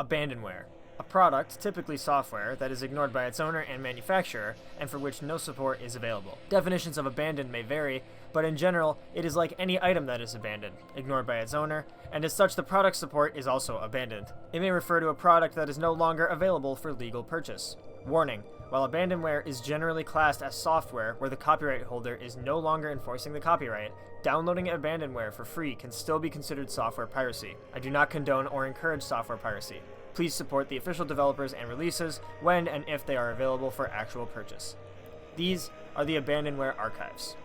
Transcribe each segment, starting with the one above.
Abandonware, a product, typically software, that is ignored by its owner and manufacturer, and for which no support is available. Definitions of abandoned may vary, but in general, it is like any item that is abandoned, ignored by its owner, and as such the product support is also abandoned. It may refer to a product that is no longer available for legal purchase. Warning: while abandonware is generally classed as software where the copyright holder is no longer enforcing the copyright, downloading abandonware for free can still be considered software piracy. I do not condone or encourage software piracy. Please support the official developers and releases when and if they are available for actual purchase. These are the Abandonware archives.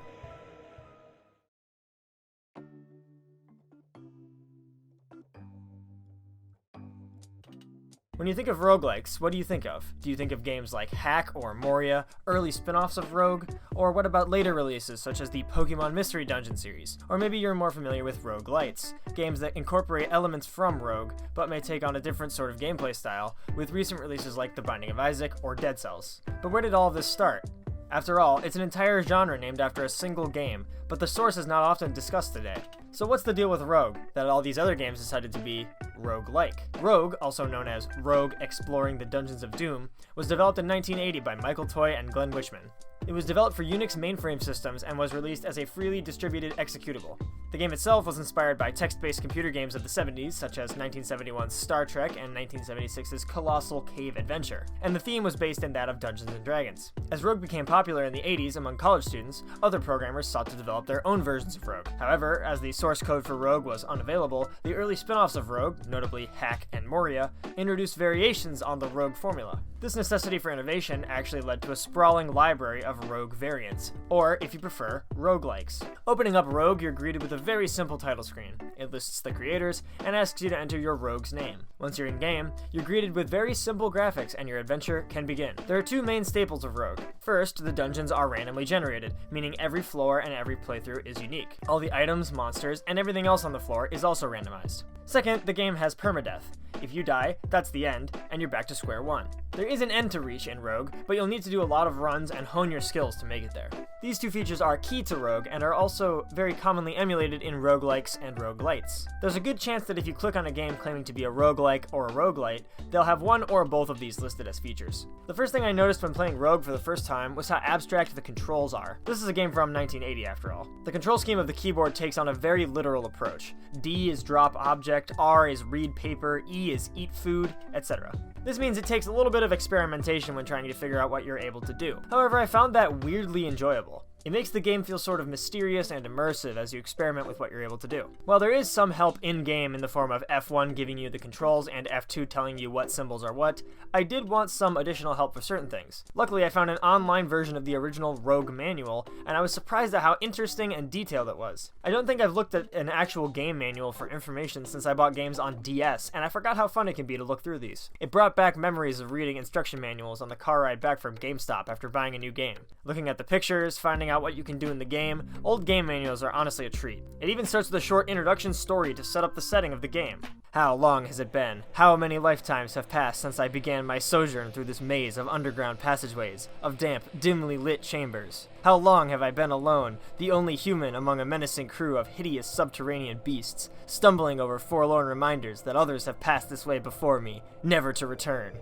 When you think of roguelikes, what do you think of? Do you think of games like Hack or Moria, early spin-offs of Rogue, or what about later releases such as the Pokemon Mystery Dungeon series? Or maybe you're more familiar with Roguelites, games that incorporate elements from Rogue, but may take on a different sort of gameplay style, with recent releases like The Binding of Isaac or Dead Cells. But where did all of this start? After all, it's an entire genre named after a single game, but the source is not often discussed today. So what's the deal with Rogue, that all these other games decided to be roguelike? Rogue, also known as Rogue Exploring the Dungeons of Doom, was developed in 1980 by Michael Toy and Glenn Wishman. It was developed for Unix mainframe systems and was released as a freely distributed executable. The game itself was inspired by text-based computer games of the 70s, such as 1971's Star Trek and 1976's Colossal Cave Adventure, and the theme was based in that of Dungeons & Dragons. As Rogue became popular in the 80s among college students, other programmers sought to develop their own versions of Rogue. However, as the source code for Rogue was unavailable, the early spin-offs of Rogue, notably Hack and Moria, introduced variations on the Rogue formula. This necessity for innovation actually led to a sprawling library of Rogue variants, or, if you prefer, roguelikes. Opening up Rogue, you're greeted with a very simple title screen. It lists the creators and asks you to enter your rogue's name. Once you're in-game, you're greeted with very simple graphics and your adventure can begin. There are two main staples of Rogue. First, the dungeons are randomly generated, meaning every floor and every playthrough is unique. All the items, monsters, and everything else on the floor is also randomized. Second, the game has permadeath. If you die, that's the end, and you're back to square one. There is an end to reach in Rogue, but you'll need to do a lot of runs and hone your skills to make it there. These two features are key to Rogue and are also very commonly emulated in roguelikes and roguelites. There's a good chance that if you click on a game claiming to be a roguelike or a roguelite, they'll have one or both of these listed as features. The first thing I noticed when playing Rogue for the first time was how abstract the controls are. This is a game from 1980 after all. The control scheme of the keyboard takes on a very literal approach. D is drop object, R is read paper, E is eat food, etc. This means it takes a little bit of experimentation when trying to figure out what you're able to do. However, I found that weirdly enjoyable. It makes the game feel sort of mysterious and immersive as you experiment with what you're able to do. While there is some help in-game in the form of F1 giving you the controls and F2 telling you what symbols are what, I did want some additional help for certain things. Luckily, I found an online version of the original Rogue manual, and I was surprised at how interesting and detailed it was. I don't think I've looked at an actual game manual for information since I bought games on DS, and I forgot how fun it can be to look through these. It brought back memories of reading instruction manuals on the car ride back from GameStop after buying a new game. Looking at the pictures, finding out what you can do in the game, old game manuals are honestly a treat. It even starts with a short introduction story to set up the setting of the game. How long has it been? How many lifetimes have passed since I began my sojourn through this maze of underground passageways, of damp, dimly lit chambers? How long have I been alone, the only human among a menacing crew of hideous subterranean beasts, stumbling over forlorn reminders that others have passed this way before me, never to return?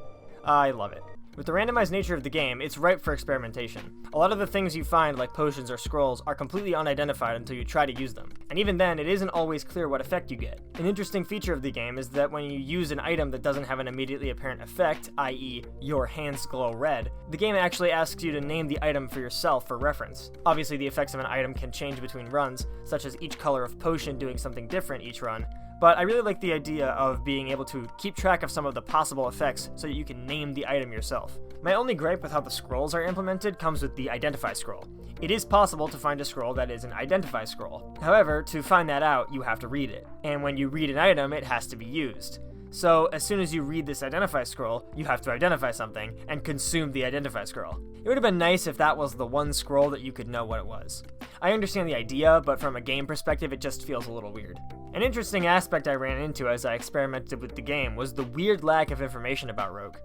I love it. With the randomized nature of the game, it's ripe for experimentation. A lot of the things you find, like potions or scrolls, are completely unidentified until you try to use them. And even then, it isn't always clear what effect you get. An interesting feature of the game is that when you use an item that doesn't have an immediately apparent effect, i.e. your hands glow red, the game actually asks you to name the item for yourself for reference. Obviously, the effects of an item can change between runs, such as each color of potion doing something different each run, but I really like the idea of being able to keep track of some of the possible effects so that you can name the item yourself. My only gripe with how the scrolls are implemented comes with the Identify scroll. It is possible to find a scroll that is an Identify scroll. However, to find that out, you have to read it. And when you read an item, it has to be used. So, as soon as you read this Identify scroll, you have to identify something and consume the Identify scroll. It would have been nice if that was the one scroll that you could know what it was. I understand the idea, but from a game perspective, it just feels a little weird. An interesting aspect I ran into as I experimented with the game was the weird lack of information about Rogue.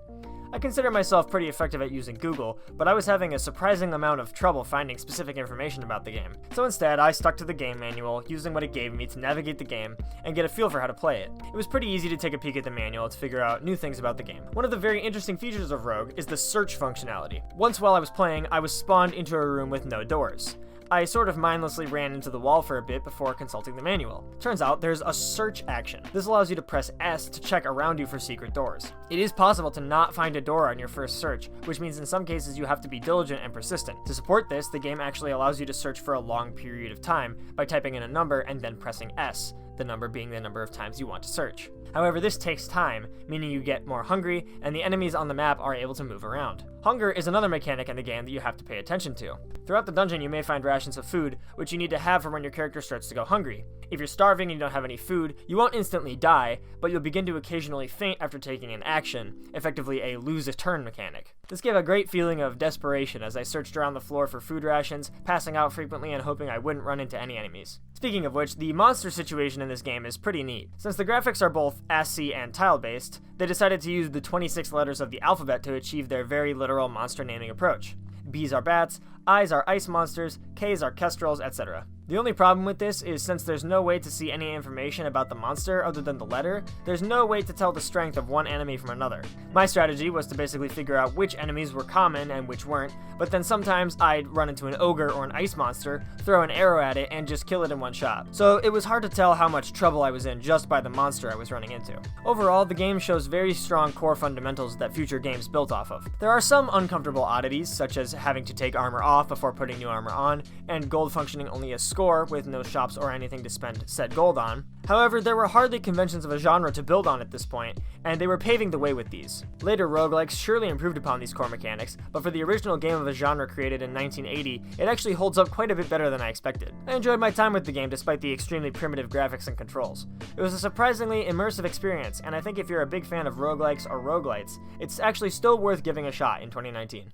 I consider myself pretty effective at using Google, but I was having a surprising amount of trouble finding specific information about the game. So instead, I stuck to the game manual, using what it gave me to navigate the game and get a feel for how to play it. It was pretty easy to take a peek at the manual to figure out new things about the game. One of the very interesting features of Rogue is the search functionality. Once while I was playing, I was spawned into a room with no doors. I sort of mindlessly ran into the wall for a bit before consulting the manual. Turns out there's a search action. This allows you to press S to check around you for secret doors. It is possible to not find a door on your first search, which means in some cases you have to be diligent and persistent. To support this, the game actually allows you to search for a long period of time by typing in a number and then pressing S, the number being the number of times you want to search. However, this takes time, meaning you get more hungry, and the enemies on the map are able to move around. Hunger is another mechanic in the game that you have to pay attention to. Throughout the dungeon, you may find rations of food, which you need to have for when your character starts to go hungry. If you're starving and you don't have any food, you won't instantly die, but you'll begin to occasionally faint after taking an action, effectively a lose a turn mechanic. This gave a great feeling of desperation as I searched around the floor for food rations, passing out frequently and hoping I wouldn't run into any enemies. Speaking of which, the monster situation in this game is pretty neat. Since the graphics are both ASCII and tile-based, they decided to use the 26 letters of the alphabet to achieve their very literal monster naming approach. B's are bats, I's are ice monsters, K's are kestrels, etc. The only problem with this is since there's no way to see any information about the monster other than the letter, there's no way to tell the strength of one enemy from another. My strategy was to basically figure out which enemies were common and which weren't, but then sometimes I'd run into an ogre or an ice monster, throw an arrow at it, and just kill it in one shot. So it was hard to tell how much trouble I was in just by the monster I was running into. Overall, the game shows very strong core fundamentals that future games built off of. There are some uncomfortable oddities, such as having to take armor off before putting new armor on, and gold functioning only as score with no shops or anything to spend said gold on. However, there were hardly conventions of a genre to build on at this point, and they were paving the way with these. Later roguelikes surely improved upon these core mechanics, but for the original game of a genre created in 1980, it actually holds up quite a bit better than I expected. I enjoyed my time with the game despite the extremely primitive graphics and controls. It was a surprisingly immersive experience, and I think if you're a big fan of roguelikes or roguelites, it's actually still worth giving a shot in 2019.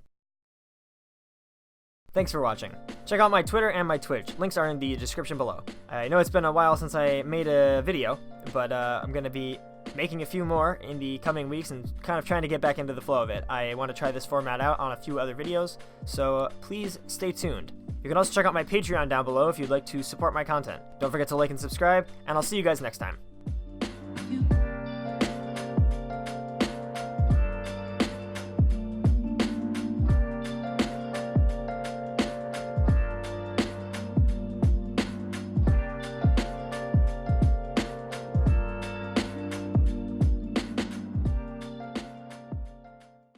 Thanks for watching. Check out my Twitter and my Twitch. Links are in the description below. I know it's been a while since I made a video, but I'm going to be making a few more in the coming weeks and kind of trying to get back into the flow of it. I want to try this format out on a few other videos, so please stay tuned. You can also check out my Patreon down below if you'd like to support my content. Don't forget to like and subscribe, and I'll see you guys next time.